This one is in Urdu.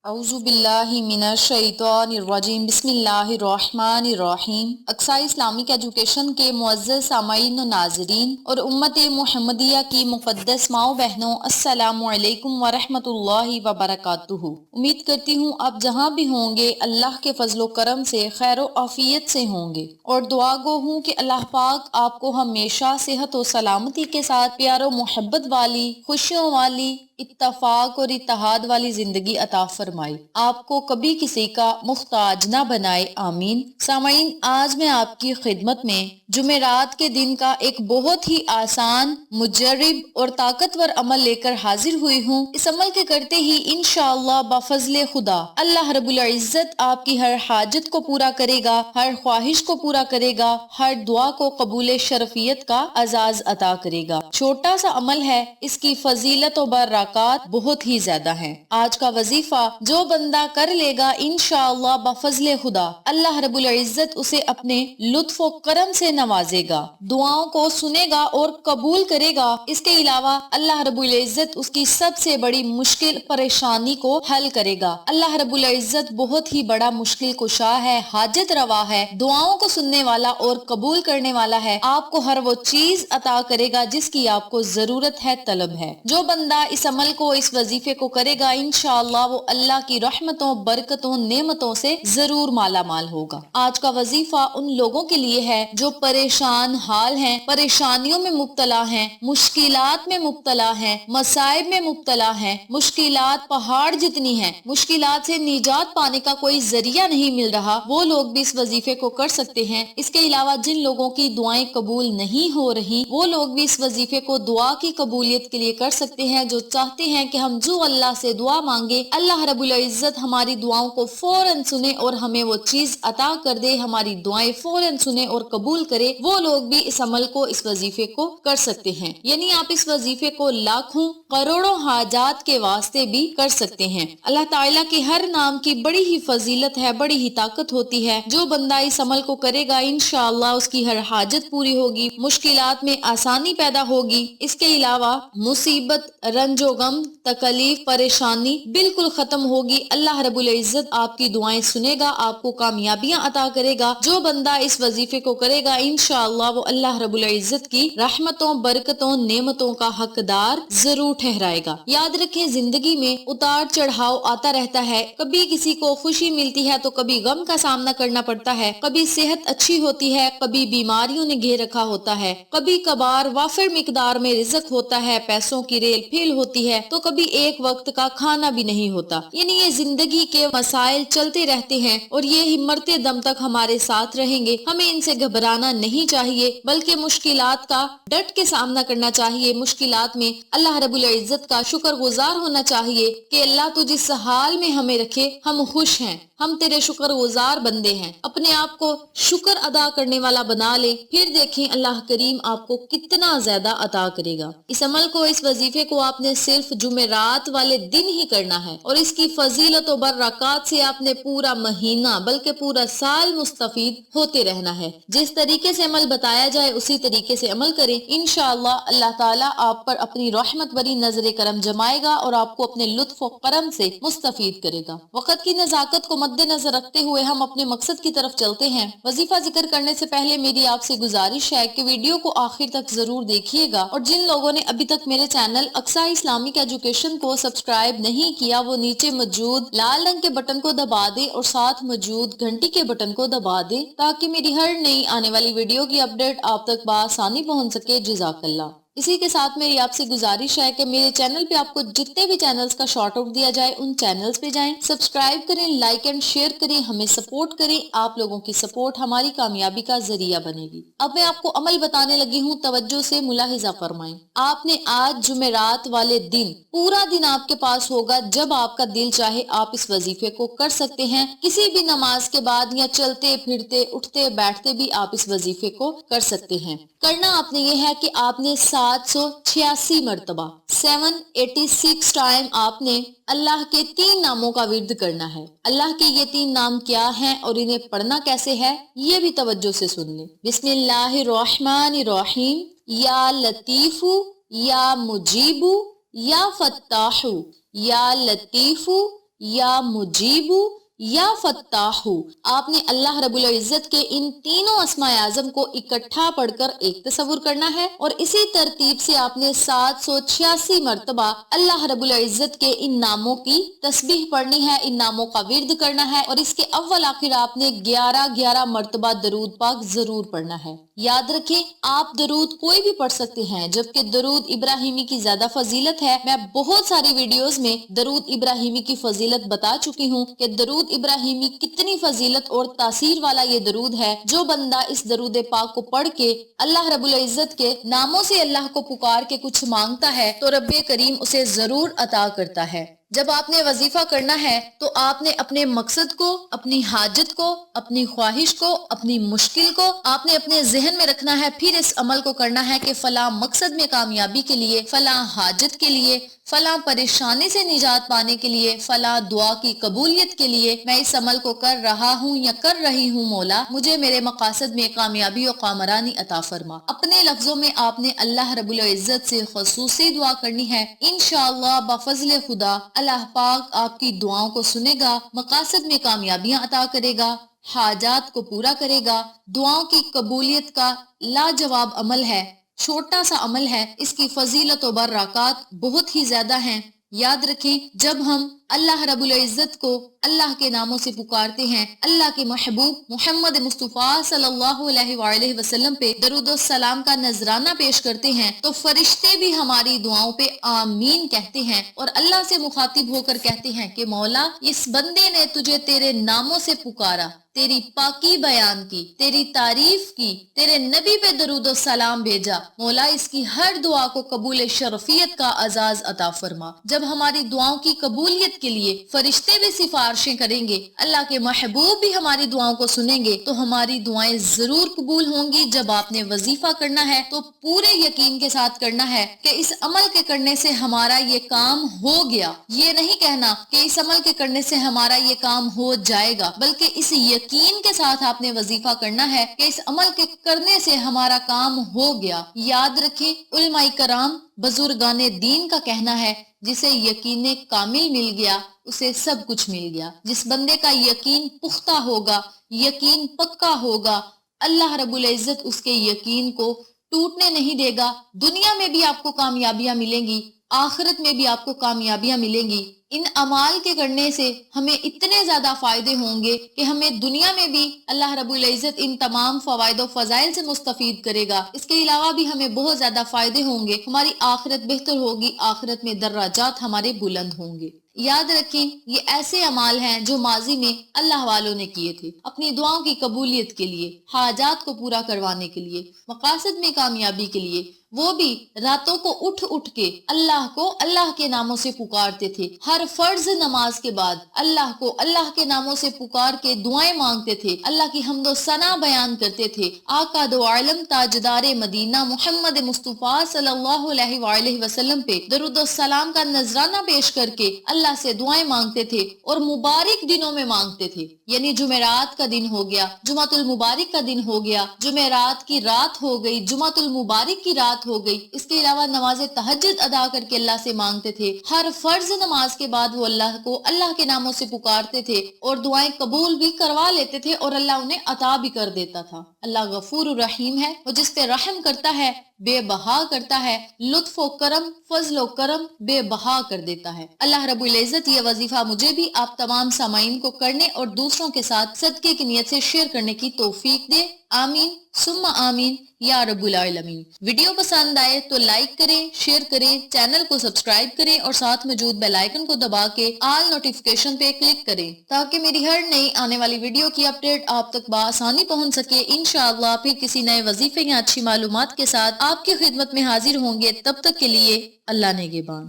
اعوذ باللہ من الشیطان الرجیم بسم اللہ الرحمن الرحیم۔ اقصی اسلامک ایجوکیشن کے معزز سامعین و ناظرین اور امت محمدیہ کی مقدس ماؤں بہنوں، السلام علیکم ورحمۃ اللہ وبرکاتہ۔ امید کرتی ہوں آپ جہاں بھی ہوں گے اللہ کے فضل و کرم سے خیر و عافیت سے ہوں گے، اور دعا گو ہوں کہ اللہ پاک آپ کو ہمیشہ صحت و سلامتی کے ساتھ پیار و محبت والی، خوشیوں والی، اتفاق اور اتحاد والی زندگی عطا فرمائے، آپ کو کبھی کسی کا محتاج نہ بنائے، آمین۔ سامعین، آج میں آپ کی خدمت میں جمعرات کے دن کا ایک بہت ہی آسان، مجرب اور طاقتور عمل لے کر حاضر ہوئی ہوں۔ اس عمل کے کرتے ہی انشاءاللہ بفضل خدا اللہ رب العزت آپ کی ہر حاجت کو پورا کرے گا، ہر خواہش کو پورا کرے گا، ہر دعا کو قبول شرفیت کا اعزاز عطا کرے گا۔ چھوٹا سا عمل ہے، اس کی فضیلت و برکات بہت ہی زیادہ ہیں۔ آج کا وظیفہ جو بندہ کر لے گا انشاءاللہ بفضل خدا اللہ رب العزت اسے اپنے لطف و کرم سے نوازے گا، دعاؤں کو سنے گا اور قبول کرے گا۔ اس کے علاوہ اللہ رب العزت اس کی سب سے بڑی مشکل پریشانی کو حل کرے گا۔ اللہ رب العزت بہت ہی بڑا مشکل کشا ہے، حاجت روا ہے، دعاؤں کو سننے والا اور قبول کرنے والا ہے۔ آپ کو ہر وہ چیز عطا کرے گا جس کی آپ کو ضرورت ہے، طلب ہے۔ جو بندہ اس عمل کو، اس وظیفے کو کرے گا انشاءاللہ وہ اللہ کی رحمتوں، برکتوں، نعمتوں سے ضرور مالا مال ہوگا۔ آج کا وظیفہ ان لوگوں کے لیے ہے جو پریشان حال ہیں، پریشانیوں میں مبتلا ہیں، مشکلات میں مبتلا ہیں، مصائب میں مبتلا ہیں، مشکلات پہاڑ جتنی ہیں، مشکلات سے نجات پانے کا کوئی ذریعہ نہیں مل رہا، وہ لوگ بھی اس وظیفے کو کر سکتے ہیں۔ اس کے علاوہ جن لوگوں کی دعائیں قبول نہیں ہو رہی وہ لوگ بھی اس وظیفے کو دعا کی قبولیت کے لیے کر سکتے ہیں، جو چاہتے ہیں کہ ہم جو اللہ سے دعا مانگے اللہ رب العزت ہماری دعاؤں کو فوراً سنے اور ہمیں وہ چیز عطا کر دے، ہماری دعائیں فوراً سنے اور قبول کرے، وہ لوگ بھی اس عمل کو، اس وظیفے کو کر سکتے ہیں۔ یعنی آپ اس وظیفے کو لاکھوں کروڑوں حاجات کے واسطے بھی کر سکتے ہیں۔ اللہ تعالیٰ کے ہر نام کی بڑی ہی فضیلت ہے، بڑی ہی طاقت ہوتی ہے۔ جو بندہ اس عمل کو کرے گا انشاءاللہ اس کی ہر حاجت پوری ہوگی، مشکلات میں آسانی پیدا ہوگی۔ اس کے علاوہ مصیبت، رنج و غم، تکلیف، پریشانی بالکل ختم ہوگی۔ اللہ رب العزت آپ کی دعائیں سنے گا، آپ کو کامیابیاں عطا کرے گا۔ جو بندہ اس وظیفے کو کرے گا انشاءاللہ وہ اللہ رب العزت کی رحمتوں، برکتوں، نعمتوں کا حقدار ضرور ٹھہرائے گا۔ یاد رکھیں زندگی میں اتار چڑھاؤ آتا رہتا ہے، کبھی کسی کو خوشی ملتی ہے تو کبھی غم کا سامنا کرنا پڑتا ہے، کبھی صحت اچھی ہوتی ہے، کبھی بیماریوں نے گھیر رکھا ہوتا ہے، کبھی کبھار وافر مقدار میں رزق ہوتا ہے، پیسوں کی ریل پھیل ہوتی ہے، تو کبھی ایک وقت کا کھانا بھی نہیں ہوتا۔ یعنی یہ زندگی کے مسائل چلتے رہتے ہیں اور یہ مرتے دم تک ہمارے ساتھ رہیں گے۔ ہمیں ان سے گھبرانا نہیں چاہیے بلکہ مشکلات کا ڈٹ کے سامنا کرنا چاہیے۔ مشکلات میں اللہ رب العزت کا شکر گزار ہونا چاہیے کہ اللہ تو جس حال میں ہمیں رکھے ہم خوش ہیں، ہم تیرے شکر گزار بندے ہیں۔ اپنے آپ کو شکر ادا کرنے والا بنا لے، پھر دیکھیں اللہ کریم آپ کو کتنا زیادہ عطا کرے گا۔ اس عمل کو، اس وظیفے کو آپ نے صرف جمعرات والے دن ہی کرنا ہے، اور اس کی فضیلت و برکات سے آپ نے پورا مہینہ بلکہ پورا سال مستفید ہوتے رہنا ہے۔ جس طریقے سے عمل بتایا جائے اسی طریقے سے عمل کریں، انشاءاللہ اللہ تعالیٰ آپ پر اپنی رحمت بری نظر کرم جمائے گا اور آپ کو اپنے لطف و کرم سے مستفید کرے گا۔ وقت کی نزاکت کو مد نظر رکھتے ہوئے ہم اپنے مقصد کی طرف چلتے ہیں۔ وظیفہ ذکر کرنے سے پہلے میری آپ سے گزارش ہے کہ ویڈیو کو آخر تک ضرور دیکھیے گا، اور جن لوگوں نے ابھی تک میرے چینل اقصی اسلامک ایجوکیشن کو سبسکرائب نہیں کیا وہ نیچے موجود لال رنگ کے بٹن کو دبا دے اور ساتھ موجود گھنٹی کے بٹن کو دبا دے تاکہ میری ہر نئی آنے والی ویڈیو کی اپڈیٹ آپ تک بآسانی پہنچ سکے۔ جزاک اللہ۔ اسی کے ساتھ میری آپ سے گزارش ہے کہ میرے چینل پہ آپ کو جتنے بھی چینلز کا شارٹ آؤٹ دیا جائے ان چینلز پہ جائیں، سبسکرائب کریں، لائک اینڈ شیئر کریں، ہمیں سپورٹ کریں۔ آپ لوگوں کی سپورٹ ہماری کامیابی کا ذریعہ بنے گی۔ اب میں آپ کو عمل بتانے لگی ہوں، توجہ سے ملاحظہ فرمائیں۔ آپ نے آج جمعرات والے دن پورا دن آپ کے پاس ہوگا، جب آپ کا دل چاہے آپ اس وظیفے کو کر سکتے ہیں۔ کسی بھی نماز کے بعد یا چلتے پھرتے اٹھتے بیٹھتے بھی آپ اس وظیفے کو کر سکتے ہیں۔ کرنا آپ نے یہ ہے کہ آپ نے 786 مرتبہ 786 ٹائم آپ نے اللہ کے 3 ناموں کا ورد کرنا ہے۔ اللہ کے یہ 3 نام کیا ہیں اور انہیں پڑھنا کیسے ہے یہ بھی توجہ سے سن لیں۔ بسم اللہ الرحمن الرحیم، یا لطیف، یا مجیب، یا فتاح، یا لطیف، یا مجیبو یا فتاحو، آپ نے اللہ رب العزت کے ان تینوں اسماء اعظم کو اکٹھا پڑھ کر ایک تصور کرنا ہے، اور اسی ترتیب سے آپ نے 786 مرتبہ اللہ رب العزت کے ان ناموں کی تسبیح پڑھنی ہے، ان ناموں کا ورد کرنا ہے، اور اس کے اول آخر آپ نے 11 مرتبہ درود پاک ضرور پڑھنا ہے۔ یاد رکھیں، آپ درود کوئی بھی پڑھ سکتے ہیں، جبکہ درود ابراہیمی کی زیادہ فضیلت ہے۔ میں بہت ساری ویڈیوز میں درود ابراہیمی کی فضیلت بتا چکی ہوں کہ درود ابراہیمی کتنی فضیلت اور تاثیر والا یہ درود ہے۔ جو بندہ اس درود پاک کو پڑھ کے اللہ رب العزت کے ناموں سے اللہ کو پکار کے کچھ مانگتا ہے تو رب کریم اسے ضرور عطا کرتا ہے۔ جب آپ نے وظیفہ کرنا ہے تو آپ نے اپنے مقصد کو، اپنی حاجت کو، اپنی خواہش کو، اپنی مشکل کو آپ نے اپنے ذہن میں رکھنا ہے، پھر اس عمل کو کرنا ہے کہ فلاں مقصد میں کامیابی کے لیے، فلاں حاجت کے لیے، فلاں پریشانی سے نجات پانے کے لیے، فلاں دعا کی قبولیت کے لیے میں اس عمل کو کر رہا ہوں یا کر رہی ہوں، مولا مجھے میرے مقاصد میں کامیابی و کامرانی عطا فرما۔ اپنے لفظوں میں آپ نے اللہ رب العزت سے خصوصی دعا کرنی ہے۔ انشاءاللہ بفضل خدا اللہ پاک آپ کی دعاؤں کو سنے گا، مقاصد میں کامیابیاں عطا کرے گا، حاجات کو پورا کرے گا۔ دعاؤں کی قبولیت کا لاجواب عمل ہے، چھوٹا سا عمل ہے، اس کی فضیلت و برکات بہت ہی زیادہ ہیں۔ یاد رکھیں، جب ہم اللہ رب العزت کو اللہ کے ناموں سے پکارتے ہیں، اللہ کے محبوب محمد مصطفیٰ صلی اللہ علیہ وآلہ وسلم پہ درود و سلام کا نذرانہ پیش کرتے ہیں، تو فرشتے بھی ہماری دعاؤں پہ آمین کہتے ہیں، اور اللہ سے مخاطب ہو کر کہتے ہیں کہ مولا اس بندے نے تجھے تیرے ناموں سے پکارا، تیری پاکی بیان کی، تیری تعریف کی، تیرے نبی پہ درود و سلام بھیجا، مولا اس کی ہر دعا کو قبول شرفیت کا اعزاز عطا فرما۔ جب ہماری دعاؤں کی قبولیت کے لیے فرشتے بھی سفارشیں کریں گے، اللہ کے محبوب بھی ہماری دعاؤں کو سنیں گے، تو ہماری دعائیں ضرور قبول ہوں گی۔ جب آپ نے وظیفہ کرنا ہے تو پورے یقین کے ساتھ کرنا ہے کہ اس عمل کے کرنے سے ہمارا یہ کام ہو گیا، یہ نہیں کہنا کہ اس عمل کے کرنے سے ہمارا یہ کام ہو جائے گا، بلکہ اس یقین کے ساتھ آپ نے وظیفہ کرنا ہے کہ اس عمل کے کرنے سے ہمارا کام ہو گیا۔ یاد رکھیں، علماء کرام بزرگان دین کا کہنا ہے، جسے یقین کامل مل گیا اسے سب کچھ مل گیا۔ جس بندے کا یقین پختہ ہوگا، یقین پکا ہوگا، اللہ رب العزت اس کے یقین کو ٹوٹنے نہیں دے گا۔ دنیا میں بھی آپ کو کامیابیاں ملیں گی، آخرت میں بھی آپ کو کامیابیاں ملیں گی۔ ان اعمال کے کرنے سے ہمیں اتنے زیادہ فائدے ہوں گے کہ ہمیں دنیا میں بھی اللہ رب العزت ان تمام فوائد و فضائل سے مستفید کرے گا۔ اس کے علاوہ بھی ہمیں بہت زیادہ فائدے ہوں گے، ہماری آخرت بہتر ہوگی، آخرت میں درجات ہمارے بلند ہوں گے۔ یاد رکھیں، یہ ایسے اعمال ہیں جو ماضی میں اللہ والوں نے کیے تھے، اپنی دعاؤں کی قبولیت کے لیے، حاجات کو پورا کروانے کے لیے، مقاصد میں کامیابی کے لیے۔ وہ بھی راتوں کو اٹھ اٹھ کے اللہ کو اللہ کے ناموں سے پکارتے تھے، ہر فرض نماز کے بعد اللہ کو اللہ کے ناموں سے پکار کے دعائیں مانگتے تھے، اللہ کی حمد و ثنا بیان کرتے تھے، آقا دو عالم تاجدار مدینہ محمد مصطفیٰ صلی اللہ علیہ وآلہ وسلم پہ درود و سلام کا نذرانہ پیش کر کے اللہ سے دعائیں مانگتے تھے، اور مبارک دنوں میں مانگتے تھے۔ یعنی جمعرات کا دن ہو گیا، جمعۃ المبارک کا دن ہو گیا، جمعرات کی رات ہو گئی، جمعۃ المبارک کی رات ہو گئی، اس کے علاوہ نماز تہجد ادا کر کے اللہ سے مانگتے تھے۔ ہر فرض نماز کے بعد وہ اللہ کو اللہ کے ناموں سے پکارتے تھے اور دعائیں قبول بھی کروا لیتے تھے، اور اللہ انہیں عطا بھی کر دیتا تھا۔ اللہ غفور الرحیم ہے، وہ جس پہ رحم کرتا ہے بے بہا کرتا ہے، لطف و کرم، فضل و کرم بے بہا کر دیتا ہے۔ اللہ رب العزت یہ وظیفہ مجھے بھی آپ تمام سامعین کو کرنے اور دوسروں کے ساتھ صدقے کی نیت سے شیئر کرنے کی توفیق دے، آمین ثم آمین یا رب العالمین۔ ویڈیو پسند آئے تو لائک کریں، شیئر کریں، چینل کو سبسکرائب کریں، اور ساتھ موجود بیل آئیکن کو دبا کے آل نوٹیفیکیشن پہ کلک کریں تاکہ میری ہر نئی آنے والی ویڈیو کی اپڈیٹ آپ تک بآسانی پہنچ سکے۔ انشاءاللہ پھر کسی نئے وظیفے یا اچھی معلومات کے ساتھ آپ کی خدمت میں حاضر ہوں گے، تب تک کے لیے اللہ نگہبان۔